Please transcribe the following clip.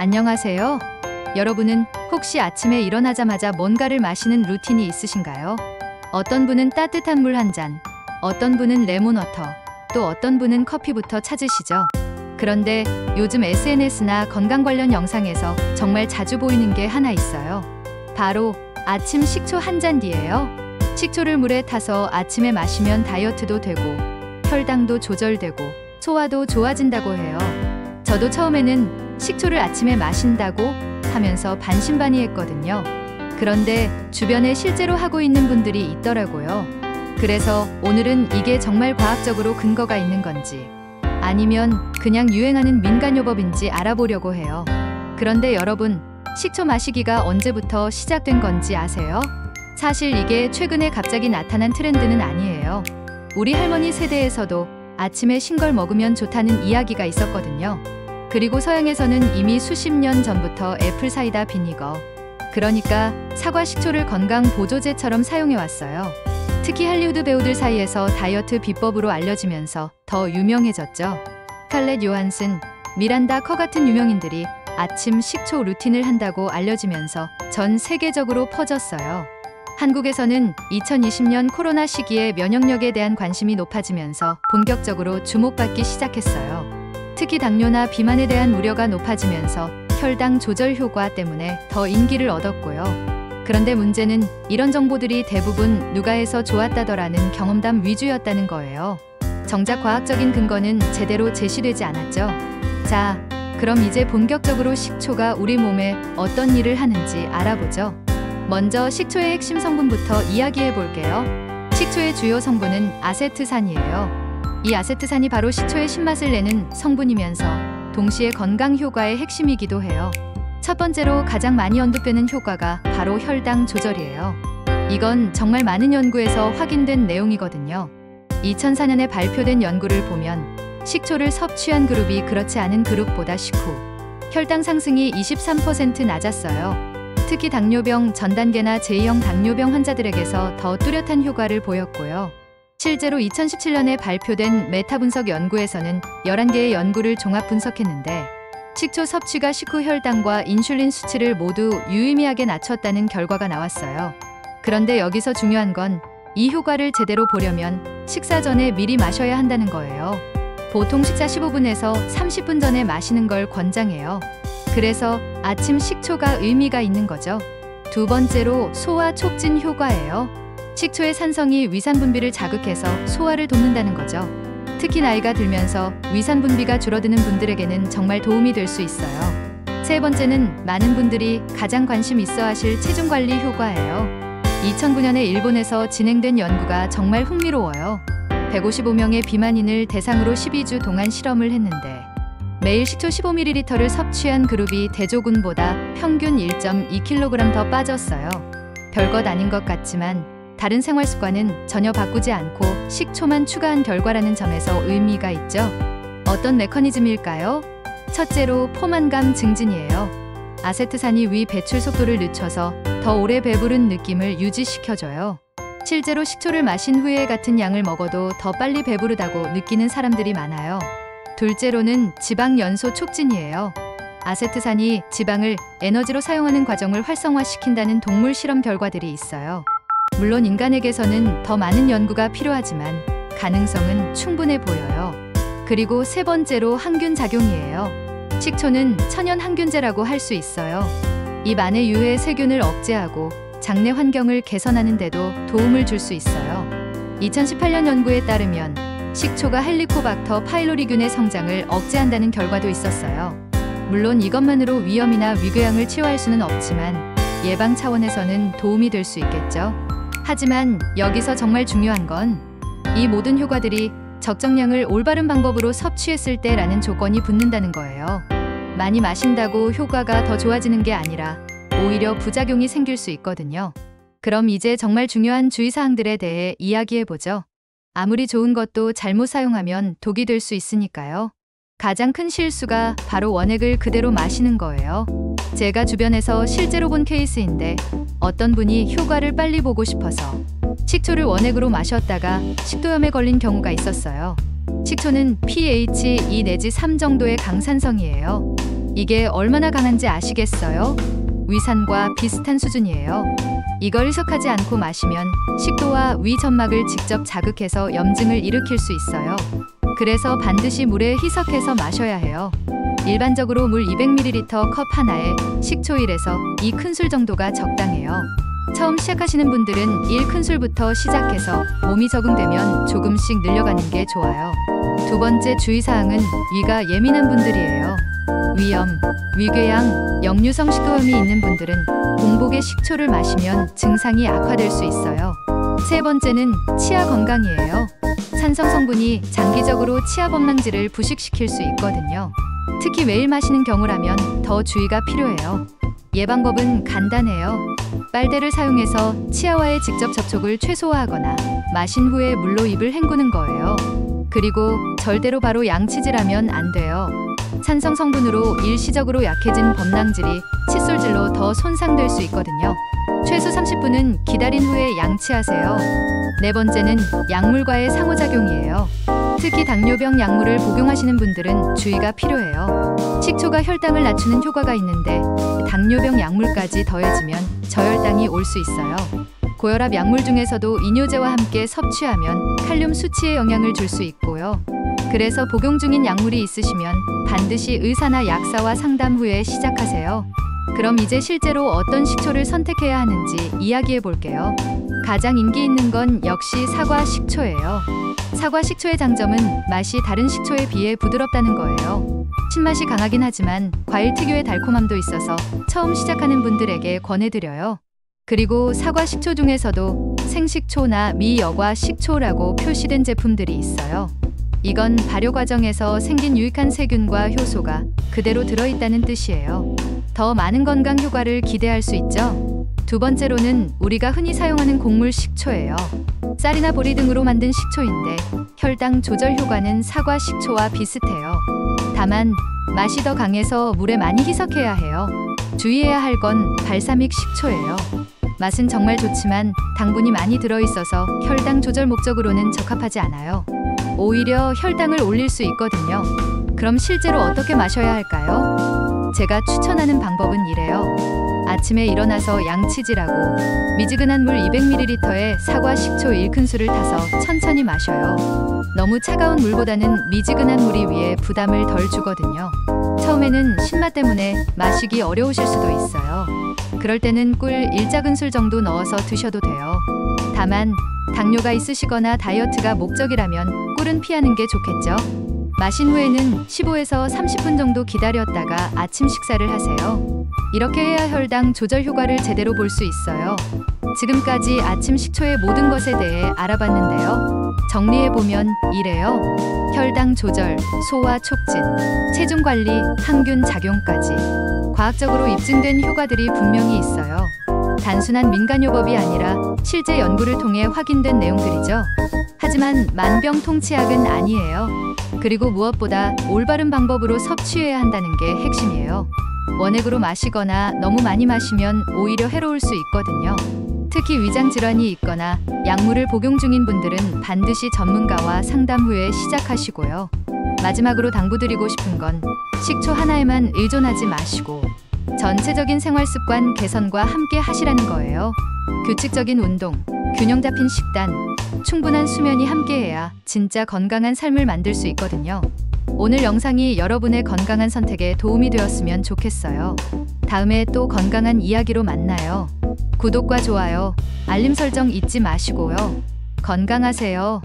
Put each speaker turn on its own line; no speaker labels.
안녕하세요. 여러분은 혹시 아침에 일어나자마자 뭔가를 마시는 루틴이 있으신가요? 어떤 분은 따뜻한 물 한 잔, 어떤 분은 레몬워터, 또 어떤 분은 커피부터 찾으시죠. 그런데 요즘 SNS나 건강 관련 영상에서 정말 자주 보이는 게 하나 있어요. 바로 아침 식초 한 잔디예요. 식초를 물에 타서 아침에 마시면 다이어트도 되고 혈당도 조절되고 소화도 좋아진다고 해요. 저도 처음에는 식초를 아침에 마신다고 하면서 반신반의했거든요. 그런데 주변에 실제로 하고 있는 분들이 있더라고요. 그래서 오늘은 이게 정말 과학적으로 근거가 있는 건지 아니면 그냥 유행하는 민간요법인지 알아보려고 해요. 그런데 여러분, 식초 마시기가 언제부터 시작된 건지 아세요? 사실 이게 최근에 갑자기 나타난 트렌드는 아니에요. 우리 할머니 세대에서도 아침에 신 걸 먹으면 좋다는 이야기가 있었거든요. 그리고 서양에서는 이미 수십 년 전부터 애플 사이다 비니거, 그러니까 사과 식초를 건강 보조제처럼 사용해왔어요. 특히 할리우드 배우들 사이에서 다이어트 비법으로 알려지면서 더 유명해졌죠. 스칼렛 요한슨, 미란다 커 같은 유명인들이 아침 식초 루틴을 한다고 알려지면서 전 세계적으로 퍼졌어요. 한국에서는 2020년 코로나 시기에 면역력에 대한 관심이 높아지면서 본격적으로 주목받기 시작했어요. 특히 당뇨나 비만에 대한 우려가 높아지면서 혈당 조절 효과 때문에 더 인기를 얻었고요. 그런데 문제는 이런 정보들이 대부분 누가 해서 좋았다더라는 경험담 위주였다는 거예요. 정작 과학적인 근거는 제대로 제시되지 않았죠. 자, 그럼 이제 본격적으로 식초가 우리 몸에 어떤 일을 하는지 알아보죠. 먼저 식초의 핵심 성분부터 이야기해 볼게요. 식초의 주요 성분은 아세트산이에요. 이 아세트산이 바로 식초의 신맛을 내는 성분이면서 동시에 건강 효과의 핵심이기도 해요. 첫 번째로 가장 많이 언급되는 효과가 바로 혈당 조절이에요. 이건 정말 많은 연구에서 확인된 내용이거든요. 2004년에 발표된 연구를 보면 식초를 섭취한 그룹이 그렇지 않은 그룹보다 식후 혈당 상승이 23% 낮았어요. 특히 당뇨병 전 단계나 제2형 당뇨병 환자들에게서 더 뚜렷한 효과를 보였고요. 실제로 2017년에 발표된 메타 분석 연구에서는 11개의 연구를 종합 분석했는데 식초 섭취가 식후 혈당과 인슐린 수치를 모두 유의미하게 낮췄다는 결과가 나왔어요. 그런데 여기서 중요한 건 이 효과를 제대로 보려면 식사 전에 미리 마셔야 한다는 거예요. 보통 식사 15분에서 30분 전에 마시는 걸 권장해요. 그래서 아침 식초가 의미가 있는 거죠. 두 번째로 소화 촉진 효과예요. 식초의 산성이 위산 분비를 자극해서 소화를 돕는다는 거죠. 특히 나이가 들면서 위산 분비가 줄어드는 분들에게는 정말 도움이 될 수 있어요. 세 번째는 많은 분들이 가장 관심 있어 하실 체중 관리 효과예요. 2009년에 일본에서 진행된 연구가 정말 흥미로워요. 155명의 비만인을 대상으로 12주 동안 실험을 했는데 매일 식초 15ml를 섭취한 그룹이 대조군보다 평균 1.2kg 더 빠졌어요. 별것 아닌 것 같지만 다른 생활 습관은 전혀 바꾸지 않고 식초만 추가한 결과라는 점에서 의미가 있죠. 어떤 메커니즘일까요? 첫째로 포만감 증진이에요. 아세트산이 위 배출 속도를 늦춰서 더 오래 배부른 느낌을 유지시켜줘요. 실제로 식초를 마신 후에 같은 양을 먹어도 더 빨리 배부르다고 느끼는 사람들이 많아요. 둘째로는 지방 연소 촉진이에요. 아세트산이 지방을 에너지로 사용하는 과정을 활성화시킨다는 동물 실험 결과들이 있어요. 물론 인간에게서는 더 많은 연구가 필요하지만 가능성은 충분해 보여요. 그리고 세 번째로 항균 작용이에요. 식초는 천연 항균제라고 할 수 있어요. 입 안의 유해 세균을 억제하고 장내 환경을 개선하는 데도 도움을 줄 수 있어요. 2018년 연구에 따르면 식초가 헬리코박터 파일로리균의 성장을 억제한다는 결과도 있었어요. 물론 이것만으로 위염이나 위궤양을 치료할 수는 없지만 예방 차원에서는 도움이 될 수 있겠죠. 하지만 여기서 정말 중요한 건 이 모든 효과들이 적정량을 올바른 방법으로 섭취했을 때라는 조건이 붙는다는 거예요. 많이 마신다고 효과가 더 좋아지는 게 아니라 오히려 부작용이 생길 수 있거든요. 그럼 이제 정말 중요한 주의사항들에 대해 이야기해보죠. 아무리 좋은 것도 잘못 사용하면 독이 될 수 있으니까요. 가장 큰 실수가 바로 원액을 그대로 마시는 거예요. 제가 주변에서 실제로 본 케이스인데 어떤 분이 효과를 빨리 보고 싶어서 식초를 원액으로 마셨다가 식도염에 걸린 경우가 있었어요. 식초는 pH 2 내지 3 정도의 강산성이에요. 이게 얼마나 강한지 아시겠어요? 위산과 비슷한 수준이에요. 이걸 희석하지 않고 마시면 식도와 위 점막을 직접 자극해서 염증을 일으킬 수 있어요. 그래서 반드시 물에 희석해서 마셔야 해요. 일반적으로 물 200ml 컵 하나에 식초 1에서 2큰술 정도가 적당해요. 처음 시작하시는 분들은 1큰술부터 시작해서 몸이 적응되면 조금씩 늘려가는 게 좋아요. 두 번째 주의사항은 위가 예민한 분들이에요. 위염, 위궤양, 역류성 식도염이 있는 분들은 공복에 식초를 마시면 증상이 악화될 수 있어요. 세 번째는 치아 건강이에요. 산성 성분이 장기적으로 치아 범랑질을 부식시킬 수 있거든요. 특히 매일 마시는 경우라면 더 주의가 필요해요. 예방법은 간단해요. 빨대를 사용해서 치아와의 직접 접촉을 최소화하거나 마신 후에 물로 입을 헹구는 거예요. 그리고 절대로 바로 양치질하면 안 돼요. 산성 성분으로 일시적으로 약해진 범랑질이 칫솔질로 더 손상될 수 있거든요. 최소 30분은 기다린 후에 양치하세요. 네 번째는 약물과의 상호작용이에요. 특히 당뇨병 약물을 복용하시는 분들은 주의가 필요해요. 식초가 혈당을 낮추는 효과가 있는데 당뇨병 약물까지 더해지면 저혈당이 올 수 있어요. 고혈압 약물 중에서도 이뇨제와 함께 섭취하면 칼륨 수치에 영향을 줄 수 있고요. 그래서 복용 중인 약물이 있으시면 반드시 의사나 약사와 상담 후에 시작하세요. 그럼 이제 실제로 어떤 식초를 선택해야 하는지 이야기해 볼게요. 가장 인기 있는 건 역시 사과 식초예요. 사과 식초의 장점은 맛이 다른 식초에 비해 부드럽다는 거예요. 신맛이 강하긴 하지만 과일 특유의 달콤함도 있어서 처음 시작하는 분들에게 권해드려요. 그리고 사과 식초 중에서도 생식초나 미여과 식초라고 표시된 제품들이 있어요. 이건 발효 과정에서 생긴 유익한 세균과 효소가 그대로 들어있다는 뜻이에요. 더 많은 건강 효과를 기대할 수 있죠. 두 번째로는 우리가 흔히 사용하는 곡물 식초예요. 쌀이나 보리 등으로 만든 식초인데 혈당 조절 효과는 사과 식초와 비슷해요. 다만 맛이 더 강해서 물에 많이 희석해야 해요. 주의해야 할 건 발사믹 식초예요. 맛은 정말 좋지만 당분이 많이 들어있어서 혈당 조절 목적으로는 적합하지 않아요. 오히려 혈당을 올릴 수 있거든요. 그럼 실제로 어떻게 마셔야 할까요? 제가 추천하는 방법은 이래요. 아침에 일어나서 양치질하고 미지근한 물 200ml에 사과 식초 1큰술을 타서 천천히 마셔요. 너무 차가운 물보다는 미지근한 물이 위에 부담을 덜 주거든요. 처음에는 신맛 때문에 마시기 어려우실 수도 있어요. 그럴 때는 꿀 1작은술 정도 넣어서 드셔도 돼요. 다만 당뇨가 있으시거나 다이어트가 목적이라면 꿀은 피하는 게 좋겠죠. 마신 후에는 15에서 30분 정도 기다렸다가 아침 식사를 하세요. 이렇게 해야 혈당 조절 효과를 제대로 볼 수 있어요. 지금까지 아침 식초의 모든 것에 대해 알아봤는데요. 정리해보면 이래요. 혈당 조절, 소화 촉진, 체중 관리, 항균 작용까지 과학적으로 입증된 효과들이 분명히 있어요. 단순한 민간요법이 아니라 실제 연구를 통해 확인된 내용들이죠. 하지만 만병통치약은 아니에요. 그리고 무엇보다 올바른 방법으로 섭취해야 한다는 게 핵심이에요. 원액으로 마시거나 너무 많이 마시면 오히려 해로울 수 있거든요. 특히 위장 질환이 있거나 약물을 복용 중인 분들은 반드시 전문가와 상담 후에 시작하시고요. 마지막으로 당부드리고 싶은 건 식초 하나에만 의존하지 마시고 전체적인 생활 습관 개선과 함께 하시라는 거예요. 규칙적인 운동, 균형 잡힌 식단, 충분한 수면이 함께해야 진짜 건강한 삶을 만들 수 있거든요. 오늘 영상이 여러분의 건강한 선택에 도움이 되었으면 좋겠어요. 다음에 또 건강한 이야기로 만나요. 구독과 좋아요, 알림 설정 잊지 마시고요. 건강하세요.